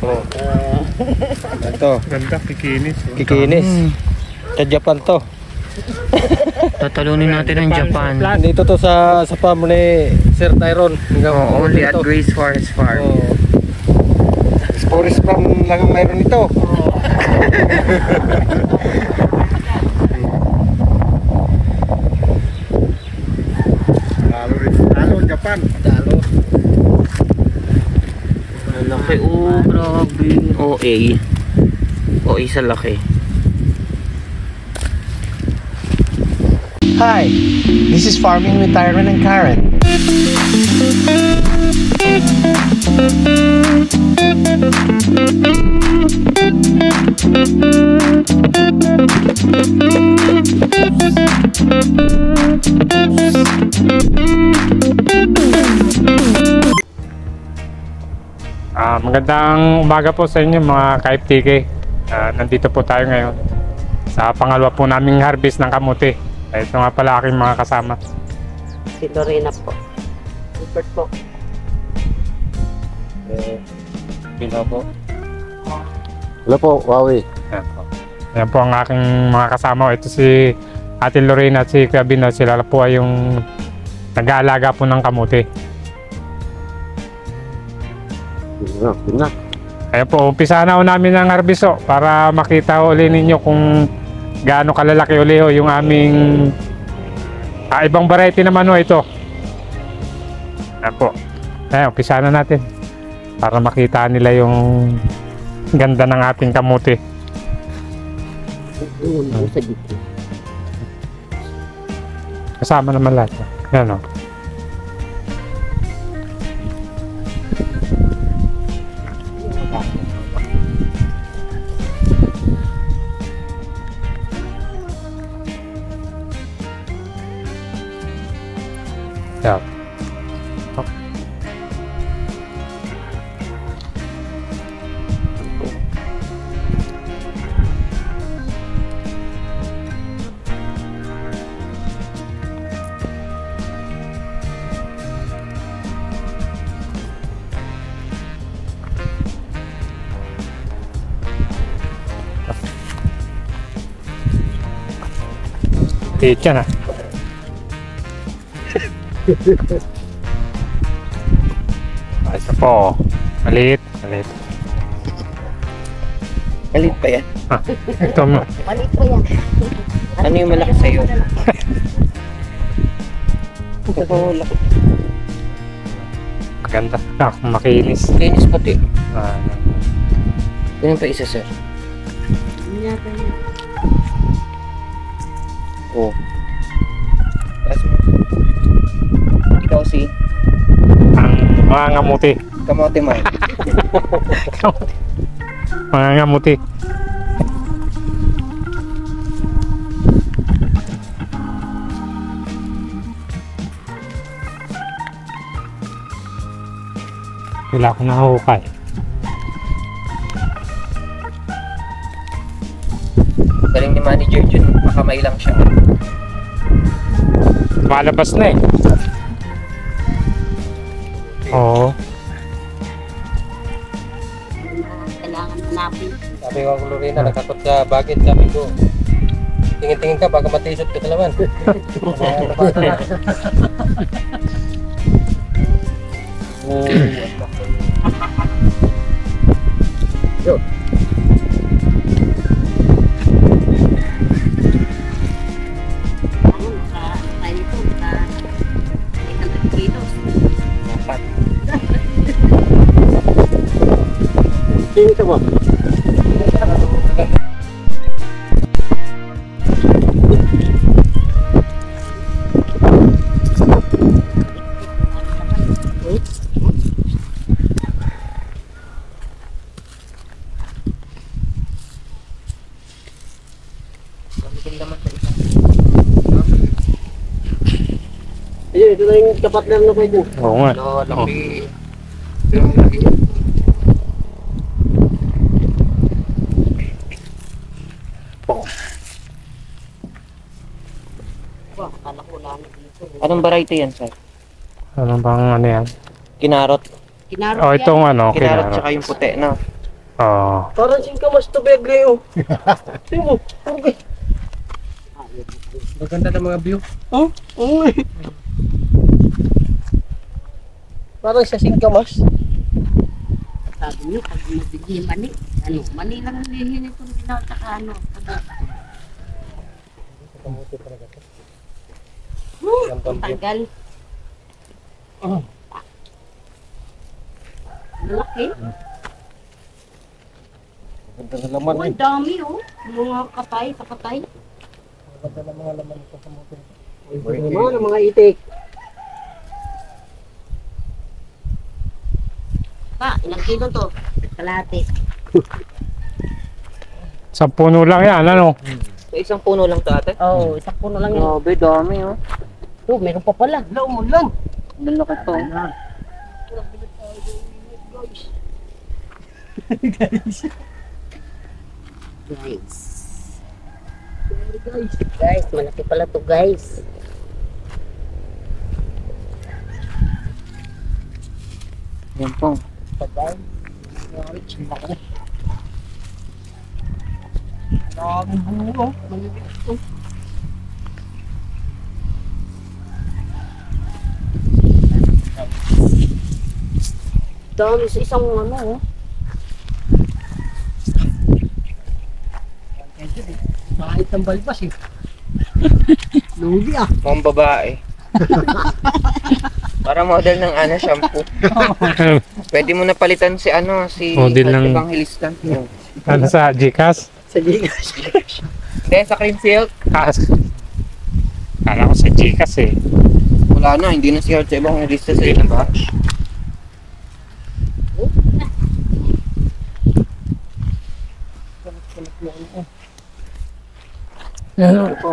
Oh. Ito. Ganda, kikinis. Kikinis. Sa Japan to. Tatalunin natin ang Japan. Dito to sa farm ni Sir Tyron. Only at Grace Forest Farm. Oh. Forest farm lang ang mayroon ito. Talo Japan. Talo. Ang laki, oh, grabe. OA sa laki. Hi, this is Farming with Tyron and Karen. Magandang umaga po sa inyo mga ka-FTK. Nandito po tayo ngayon sa pangalawa po naming harvest ng kamuti. Ito nga pala aking mga kasama. Si Lorena po. Rupert po. Pino po. Hello po, Wawi. Ayan po. Ayan po ang aking mga kasama. Ito si Ate Lorena at si Kuya Bino. Sila po ay yung nag-aalaga po ng kamuti. Ayan po, umpisa na namin ang harvest para makita uli ninyo kung gaano kalalaki uli yung aming ibang variety naman ito. Ayan po. Ayan, umpisa na natin para makita nila yung ganda ng ating kamuti. Kasama naman lahat. Ayan o. Yeah. Tiyan na. Isa po. Maliit. Maliit. Malit pa yan. Ito mo. Maliit po yan. Ano yung malaki sa'yo? Ito po laki. Maganda. Makilis. Linis pati. Ah, Ganun pa isa, sir. Oh. Yes. Ikaw si ang mga ngamuti. kamote man. Mga ngamuti. Wala akong nahukay. Galing ni Manager Jun, makamay lang siya. Malabas na eh. Oo. Kailangan hanapin. Sabi ko kung Lorena, nakatot sa bakit. Sabi ko, tingin-tingin ka, baka matisot ka naman. Yo. Tayo nito, 800 kilos. Tingin mo. Ayun, ito na yung tapat lang na pwede. Oo nga. Laki. Wah, akala ko wala na dito. Anong variety yan, sir? Ano bang ano yan? Kinarot. Kinarot Oh, yan. itong ano, Kinarot kinarot. tsaka yung puti, no? Oh. Parang singkamas to begre oh. Tingnan mo. Okay. Maganda ng mga view. Oh, oo eh. Parang sa singkamas. Sabi niyo, pag mabigli mani, mani lang hinihingi ko na saka Kamuti talaga to. Ang tagal. Malaki. Maganda na laman Oh, eh. ang dami oh. Mga kapatay. Maganda na mga laman ito kamuti. Burger. Mga itik. Pa, ilang kilo to? Kalate. Sa puno lang yan, ano? So, isang puno lang to ate? Oo, isang puno lang yun. Grabe, dami oh. Oh, meron pa pala. Umulan. Lalaki to. Guys. Guys, malaki pala to guys. Yan po. Daming bunga. Maliliit to. Dami sa isang ano oh. Kahit ng balbas eh. Lugi ah. Mga babae. Para model ng Ana shampoo. Pwede mo na palitan si Model ng- Evangelista. Ano sa Gcash? Sa Gcash. Hindi, sa cream silk. Kala ko sa Gcash eh. Wala na, hindi na si Heart sa Evangelista sa ilang ba? Ano po?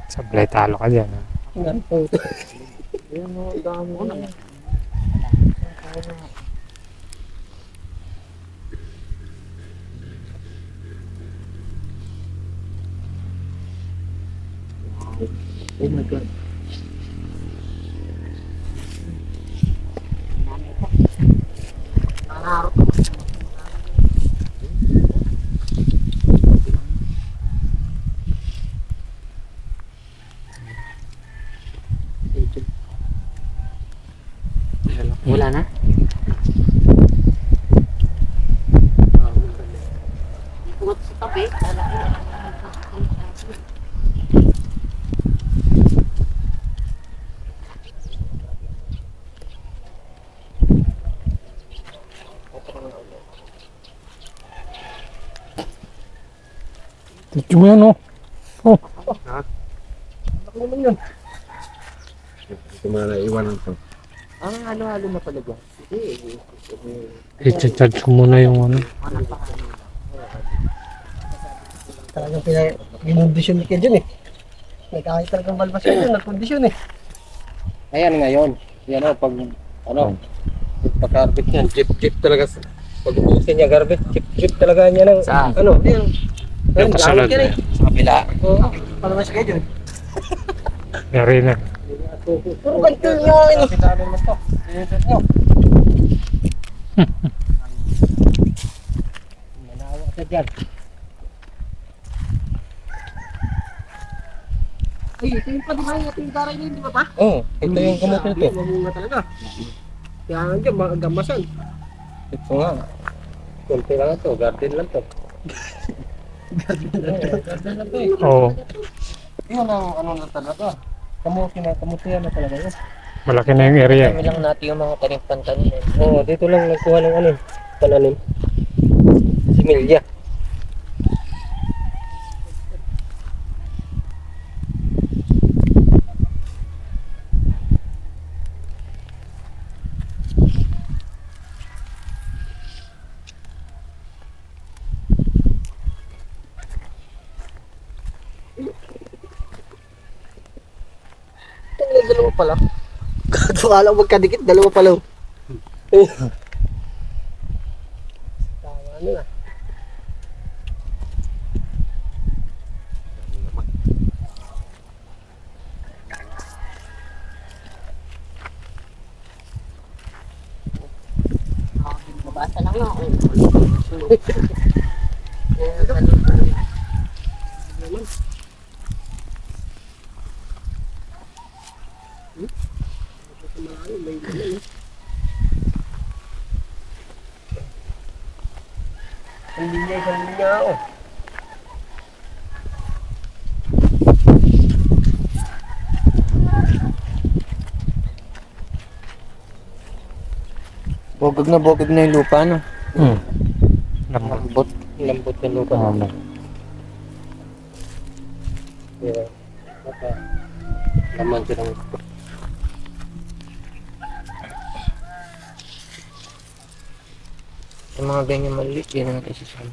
Sablay talo ka dyan. Ha? Yan po. Yan o, dami na. Oh my God. Wala na? Bungat sa tabi. Tignan mo yan oh. Oh. Ano naman yun? Iwanan to. Halo-halo na pala ba? I-charge ko muna yung ano. Talagang pinag-kondisyon ni Kedyon eh. May kahit talagang balbas yun, nag-kondisyon eh. Ayan ngayon. Yan o, pag pag-garbage niyan, jeep talaga. Pag ubusin niya garbage, jeep talaga niya ng Saan? ano, yan. Yung kasunod yan eh. Sa kabila. Oo, para mas Kedyon. Yari na. Puro ganito niya. Dami mo to. Sinunod nyo. Manawa ka dyan. Ay, ito yung paduhay natin yung daray yun, di ba pa? Oo, ito yung kamuti nito. Mamunga talaga. Kaya nga dyan, magamasan. Ito nga. Kunti lang ito, garden lang to. Garden lang to eh. Oo. Yun ang ano na talaga. Kamutihan na talaga yun. Malaki na yung area. Kami lang natin yung mga tanim-pantanim. Oo, dito lang nagkuha ng ano, pananim. Similya. Dalawa pala. Kala mo magkadikit, dalawa pala. Tama na. Basta lang ako. Hindi niya, isang linya ako. Bogag na yung lupa, no? Lambot. Lambot ng lupa. Tama. Kaya, baka laman siya ng Yung mga ganyan maliit, yan ang isasama.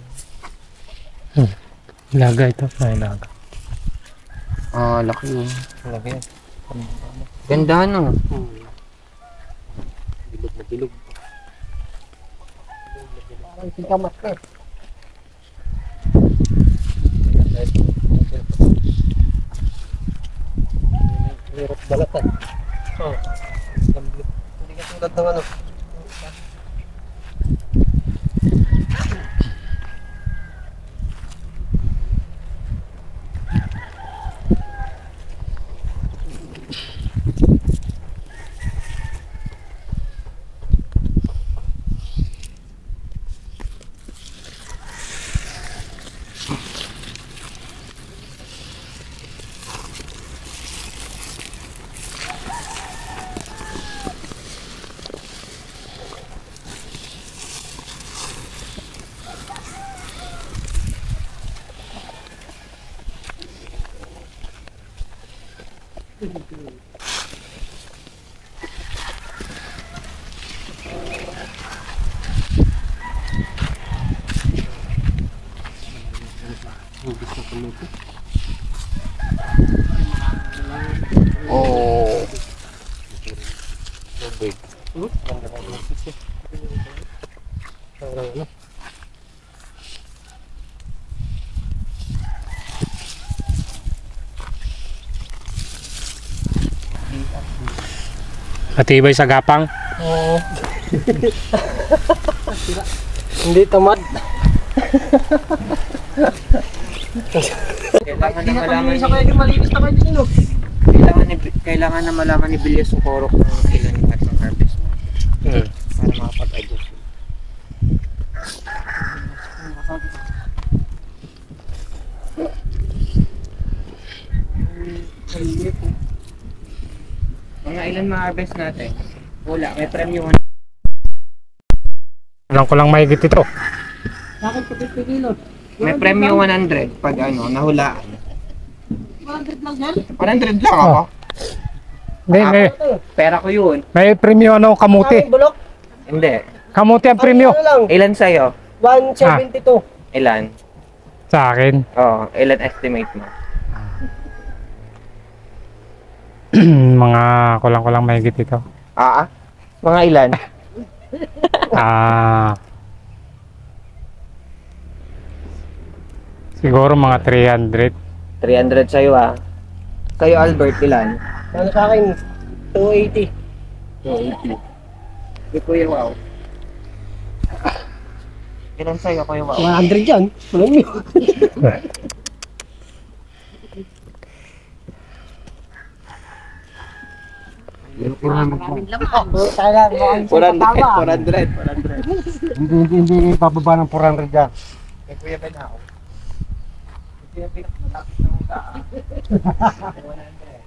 Ilaga ito. Ilaga. Ah, laki yun. laki. Ganda, no? Bilog na bilog. Parang singkamas na. Hirap balatan. Oh. Hindi ka tulad ng ano. Oh. Tubig. Ganda ng lupa. Parang ano. Matibay sa gapang. Oo. Hindi tamad. Kailangan na malaman Isa kaya yung malinis na kayo din, no? kailangan na malaman ni Bilyas Socorro kung ilan yung at ng harvest mo. Para makapag-adjust. Mga ilan ma-harvest natin? Wala, may premyo. Alam ko lang mahigit ito. Bakit ko 50 kilos? May premyo 100 pag ano, nahulaan. 100 lang yan? 100 lang ako. May Pera ko yun. may premyo ano, kamuti. Bulok. Hindi. Kamuti ang premyo. Ano lang? Ilan sa'yo? 172. Ilan? Sa akin. Oo, ilan estimate mo? Mga kulang-kulang mahigit ito. Mga ilan? Siguro mga 300. 300 sa'yo Sa'yo Albert, ilan? Ano sa akin? 280. 280. Di Kuya Wow. Ilan sa'yo Kuya Wow? 100 yan. Alam niyo. Maraming laman. Kaya mukhang 400. Hindi bababa ng 400 yan. Kay Kuya Benao. Ito yung pinakamatapos na mula. 100.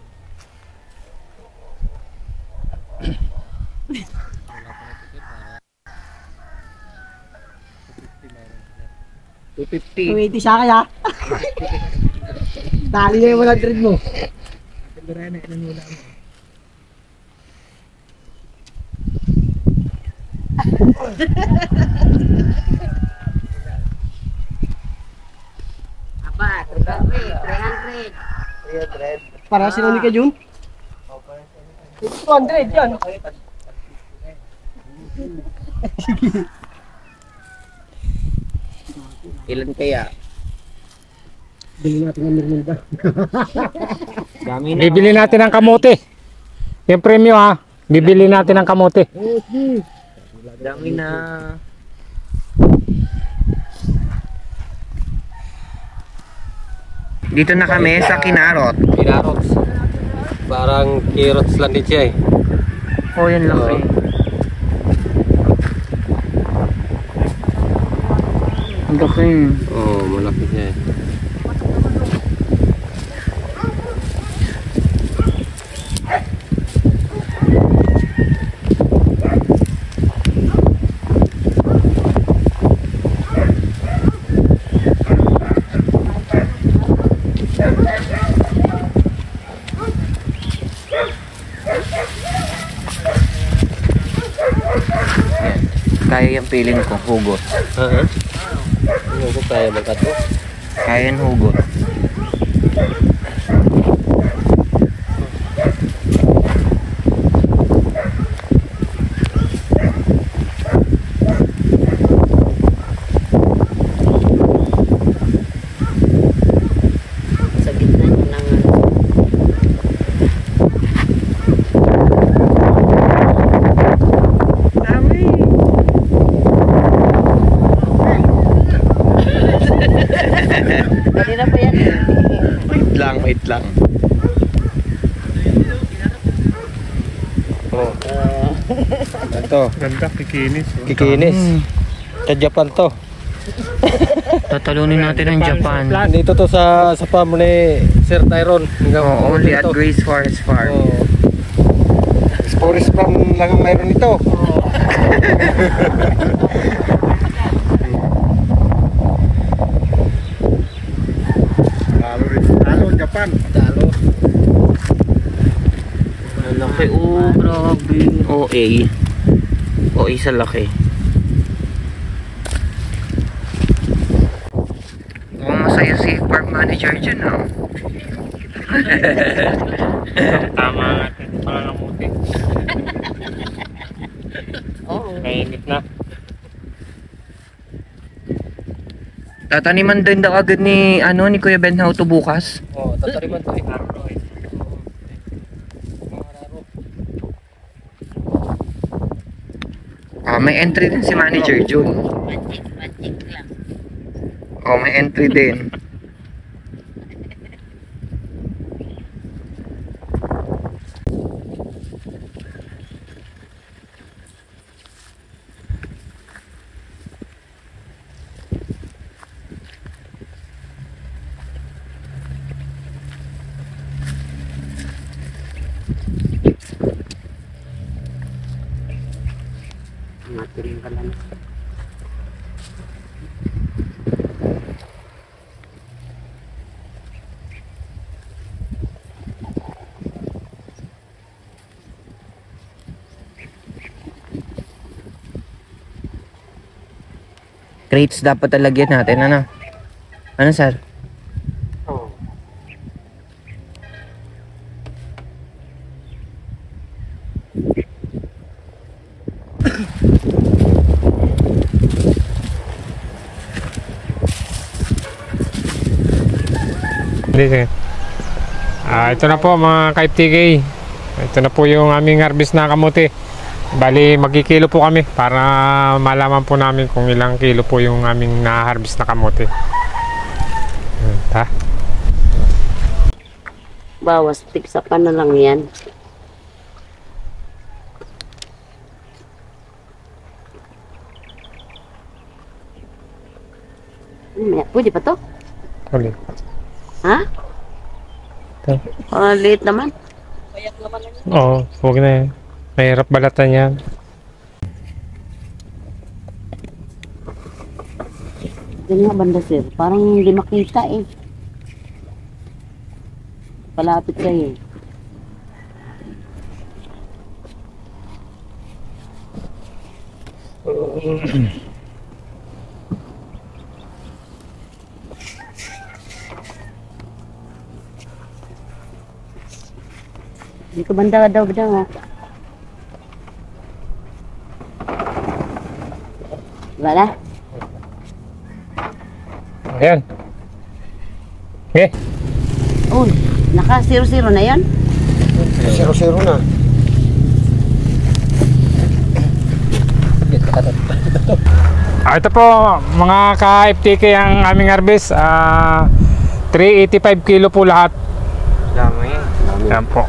$250. 280 sa akin, ha? Dali na yung 100 mo. Ilan mula mo? Aba, 300. 300. Para sila ni ka Jun? 200 yan. Ilan kaya? Bili natin ang mermenda. Dami na. Bibili natin ng kamuti. Yung premyo ha. Bibili natin ng kamuti. Dami na. Dito na kami sa Kinarot. Kinarots. Parang carrots lang din siya eh. Oh, yun laki. Ang laki. Oo, malaki siya eh. Kaya yung feeling ko, hugot. Ano ko kaya magkato? Kaya yung hugot. Sa gitna niya ng kanina pa yan. Wait lang. Oo. Ito, Ganda, kikinis. kikinis. Sa Japan to. Tatalunin natin ang Japan. Dito to sa farm ni Sir Tyron. Oh, only at Grace Forest Farm. Oo. Forest farm lang ang mayroon nito. Talo, Japan. Talo. Ang laki. Oh, grabe. OA. OA sa laki. Mukhang masaya si park manager dyan, oh. Tama ang ating pangangamuti. Oo. Mainit na. Tataniman din daw agad ni Kuya Benhao to bukas. Oh, tatariman to eh. May entry din si Manager June. Magic lang. Oh, may entry din. Matiling ka lang. Crates dapat talagyan natin, ano? Ano, sir? Oh. Hindi, sige. Ito na po mga ka-FTK. Ito na po yung aming harvest na kamuti. Bali, magkikilo po kami para malaman po namin kung ilang kilo po yung aming na-harvest na kamuti. Ta? Bawas, tiksapan na lang yan. Pwede pa to? Ulit. Ha? Ito. Liit naman. Oo, huwag na yan. Mahirap balatan yan. Yan nga banda sir. Parang hindi makita eh. Palapit sa'yo eh. Hindi ko banda daw oh. Wala? Ayan. Okay. Oh, naka 0-0 na yan? 0-0 na. Ito po mga ka-FTK ang aming harvest. 385 kilo po lahat. Dami. Yan po.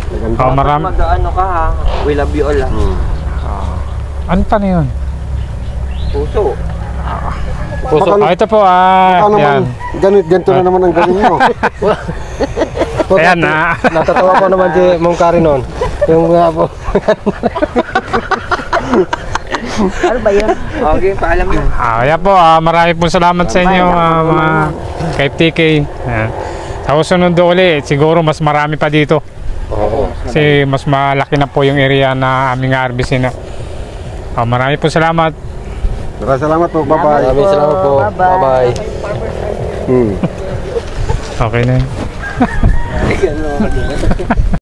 Maganda. Oh, marami. Mag-ano ka ha? We love you all ha. Ano pa na yun? Puso. Puso. Oh, ito po, Ano yan. naman, ganito na naman ang gawin mo. Ayan, Natatawa ko naman si Mong Kari noon. Yung nga po. Ano ba yun? Okay, paalam na. Ayan po, marami pong salamat sa inyo, mga ka-FTK. Ayan. Sa susunod ulit, siguro mas marami pa dito. Oo. Kasi mas malaki na po yung area na aming harvestin na. Marami po salamat. Maraming salamat po. Bye-bye. Maraming salamat po. Bye-bye. Hmm. Okay na yun.